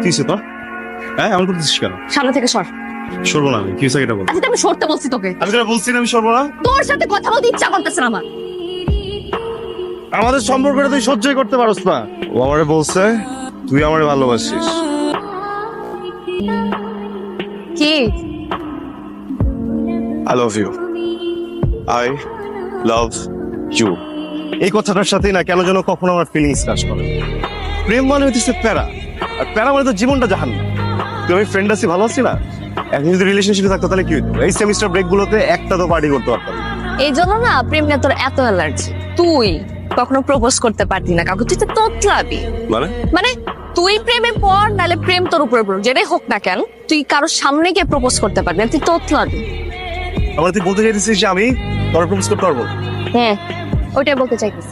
কি হয়েছে তোর? হ্যাঁ এমন করতেছিস কেন? সামনে থেকে সর। সরবো না আমি, কি হয়েছে এটা বল। আচ্ছা আমি সরতে বলছি তোকে। আমি তোরা বলছি না আমি সরবো না। তোর সাথে কথা বলতে ইচ্ছা করতেছে না আমার। আমাদের সম্পর্কটা তুই সহ্যই করতে পারস না। ও আমারে বলছে তুই আমারে ভালোবাসিস। কি? I love you. I love you. এই কথাটার সাথেই না কেন যেন কখনো আমার ফিলিংস কাজ করে। প্রেম মানে হচ্ছে প্যারা, আর প্যারা মানে তো জীবনটা জাহান্নাম। তুই আমি ফ্রেন্ড আছি, ভালো আছি না? এখন যদি রিলেশনশিপে থাকতো তাহলে কি হতো? এই সেমিস্টার ব্রেক গুলোতে একটা তো পার্টি করতে পারতাম। এই জন্য না প্রেম নিয়ে তোর এত অ্যালার্জি। তুই কখনো প্রপোজ করতে পারতি না কাউকে, তুই তো তোতলাবি। মানে তুই প্রেমে পড়, নাহলে প্রেম তোর উপরে পড়ুক, যেটাই হোক না কেন তুই কারোর সামনে গিয়ে প্রপোজ করতে পারবি না, তুই তোতলাবি। আমার তুই বলতে চাইতেছিস যে আমি তোর প্রপোজ করতে পারবো? হ্যাঁ ওইটাই বলতে চাইতেছি।